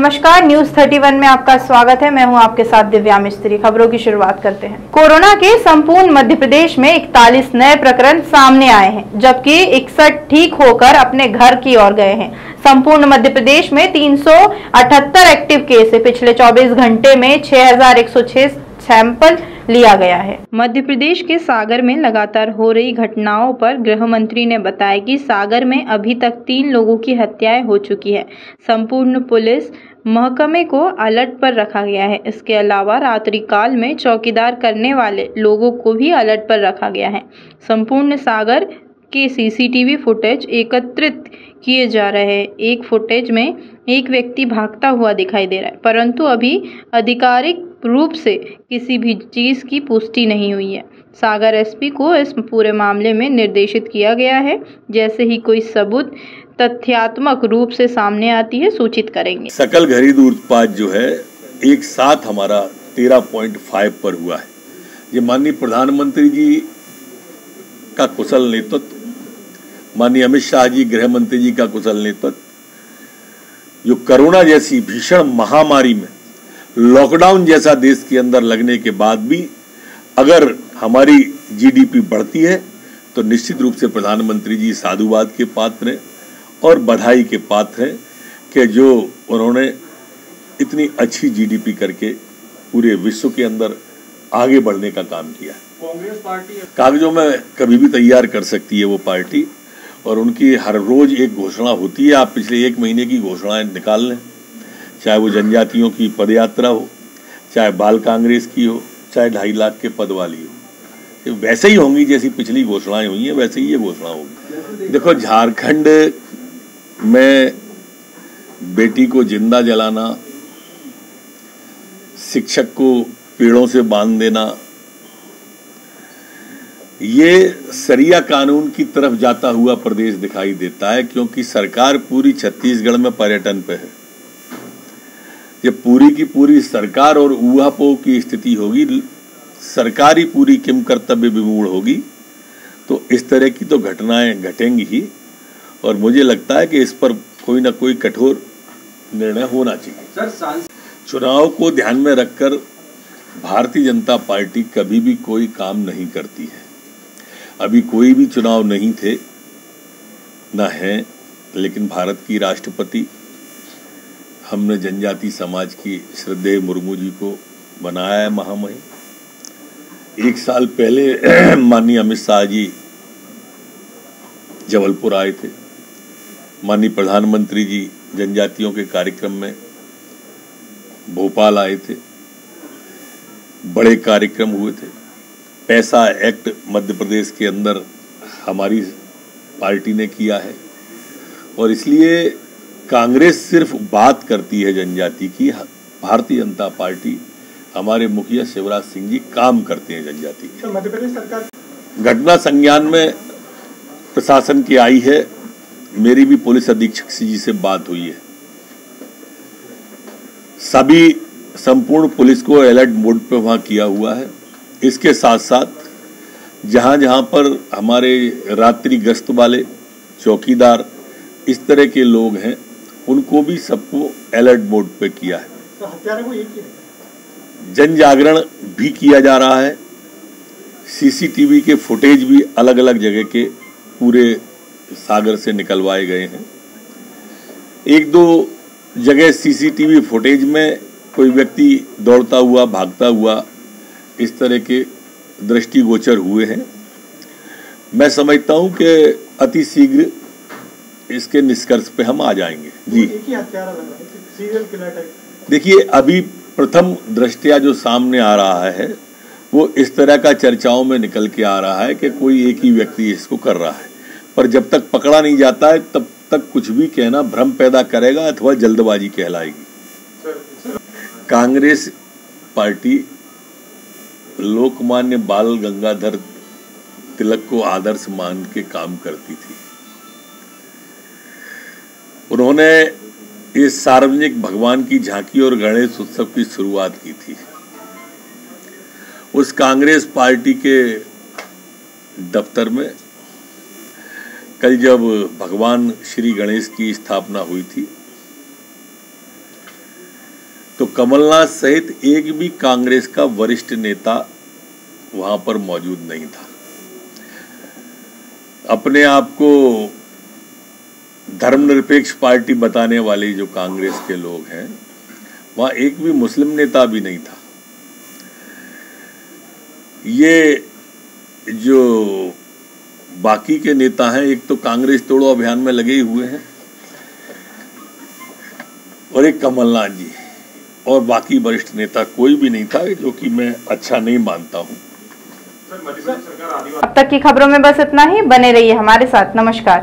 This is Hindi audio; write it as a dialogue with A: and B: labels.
A: नमस्कार, न्यूज 31 में आपका स्वागत है। मैं हूं आपके साथ दिव्या मिस्त्री। खबरों की शुरुआत करते हैं। कोरोना के संपूर्ण मध्य प्रदेश में 41 नए प्रकरण सामने आए हैं, जबकि 61 ठीक होकर अपने घर की ओर गए हैं। संपूर्ण मध्य प्रदेश में 378 एक्टिव केस है। पिछले 24 घंटे में 6106 सैंपल लिया गया है। मध्य प्रदेश के सागर में लगातार हो रही घटनाओं पर गृह मंत्री ने बताया कि सागर में अभी तक 3 लोगों की हत्याएं हो चुकी है। संपूर्ण पुलिस महकमे को अलर्ट पर रखा गया है। इसके अलावा रात्रिकाल में चौकीदार करने वाले लोगों को भी अलर्ट पर रखा गया है। संपूर्ण सागर के सीसीटीवी फुटेज एकत्रित किए जा रहे हैं। एक फुटेज में एक व्यक्ति भागता हुआ दिखाई दे रहा है, परंतु अभी आधिकारिक रूप से किसी भी चीज की पुष्टि नहीं हुई है। सागर एसपी को इस पूरे मामले में निर्देशित किया गया है। जैसे ही कोई सबूत तथ्यात्मक रूप से सामने आती है, सूचित करेंगे।
B: सकल घरेलू उत्पाद जो है एक साथ हमारा 13.5 पर हुआ है। ये माननीय प्रधानमंत्री जी का कुशल नेतृत्व, माननीय अमित शाह जी गृह मंत्री जी का कुशल नेतृत्व, जो कोरोना जैसी भीषण महामारी में लॉकडाउन जैसा देश के अंदर लगने के बाद भी अगर हमारी जीडीपी बढ़ती है तो निश्चित रूप से प्रधानमंत्री जी साधुवाद के पात्र हैं और बधाई के पात्र हैं कि जो उन्होंने इतनी अच्छी जीडीपी करके पूरे विश्व के अंदर आगे बढ़ने का काम किया।
C: कांग्रेस पार्टी
B: कागजों में कभी भी तैयार कर सकती है वो पार्टी, और उनकी हर रोज एक घोषणा होती है। आप पिछले 1 महीने की घोषणाएं निकाल लें, चाहे वो जनजातियों की पदयात्रा हो, चाहे बाल कांग्रेस की हो, चाहे 2.5 लाख के पद वाली हो, ये वैसे ही होंगी जैसी पिछली घोषणाएं हुई हैं, वैसे ही ये घोषणा होगी। देखो, झारखंड में बेटी को जिंदा जलाना, शिक्षक को पेड़ों से बांध देना, ये सरिया कानून की तरफ जाता हुआ प्रदेश दिखाई देता है, क्योंकि सरकार पूरी छत्तीसगढ़ में पर्यटन पे है। जब पूरी की पूरी सरकार और ऊहापोह की स्थिति होगी, सरकार ही पूरी किम कर्तव्य विमूढ़ होगी, तो इस तरह की तो घटनाएं घटेंगी ही। और मुझे लगता है कि इस पर कोई ना कोई कठोर निर्णय होना चाहिए।
C: सर,
B: चुनाव को ध्यान में रखकर भारतीय जनता पार्टी कभी भी कोई काम नहीं करती है। अभी कोई भी चुनाव नहीं थे, न है, लेकिन भारत की राष्ट्रपति हमने जनजाति समाज की श्रद्धेय मुर्मू जी को बनाया है महामहिम। 1 साल पहले माननीय अमित शाह जी जबलपुर आए थे। माननीय प्रधानमंत्री जी जनजातियों के कार्यक्रम में भोपाल आए थे। बड़े कार्यक्रम हुए थे। पैसा एक्ट मध्य प्रदेश के अंदर हमारी पार्टी ने किया है, और इसलिए कांग्रेस सिर्फ बात करती है जनजाति की, भारतीय जनता पार्टी, हमारे मुखिया शिवराज सिंह जी काम करते हैं जनजाति की।
C: मध्य प्रदेश सरकार
B: घटना संज्ञान में प्रशासन की आई है। मेरी भी पुलिस अधीक्षक जी से बात हुई है। सभी संपूर्ण पुलिस को अलर्ट मोड पे वहां किया हुआ है। इसके साथ साथ जहां जहां पर हमारे रात्रि गश्त वाले चौकीदार इस तरह के लोग हैं, उनको भी सबको अलर्ट मोड पे किया है।
C: तो हत्यारों को ये किया,
B: जन जागरण भी किया जा रहा है। सीसीटीवी के फुटेज भी अलग अलग जगह के पूरे सागर से निकलवाए गए हैं। 1-2 जगह सीसीटीवी फुटेज में कोई व्यक्ति दौड़ता हुआ, भागता हुआ, इस तरह के दृष्टिगोचर हुए हैं। मैं समझता हूं कि अति शीघ्र इसके निष्कर्ष पे हम आ जाएंगे। जी,
C: एक ही हत्यारा लग रहा है, सीरियल किलर टाइप।
B: देखिए, अभी प्रथम दृष्टया जो सामने आ रहा है वो इस तरह का चर्चाओं में निकल के आ रहा है कि कोई एक ही व्यक्ति इसको कर रहा है, पर जब तक पकड़ा नहीं जाता है तब तक कुछ भी कहना भ्रम पैदा करेगा अथवा जल्दबाजी कहलाएगी। कांग्रेस पार्टी लोकमान्य बाल गंगाधर तिलक को आदर्श मान के काम करती थी। उन्होंने इस सार्वजनिक भगवान की झांकी और गणेश उत्सव की शुरुआत की थी। उस कांग्रेस पार्टी के दफ्तर में कल जब भगवान श्री गणेश की स्थापना हुई थी, तो कमलनाथ सहित एक भी कांग्रेस का वरिष्ठ नेता वहां पर मौजूद नहीं था। अपने आप को धर्मनिरपेक्ष पार्टी बताने वाले जो कांग्रेस के लोग हैं, वहां एक भी मुस्लिम नेता भी नहीं था। ये जो बाकी के नेता हैं, एक तो कांग्रेस तोड़ो अभियान में लगे हुए हैं और एक कमलनाथ जी, और बाकी वरिष्ठ नेता कोई भी नहीं था, जो कि मैं अच्छा नहीं मानता हूं।
A: अब तक की खबरों में बस इतना ही। बने रहिए हमारे साथ। नमस्कार।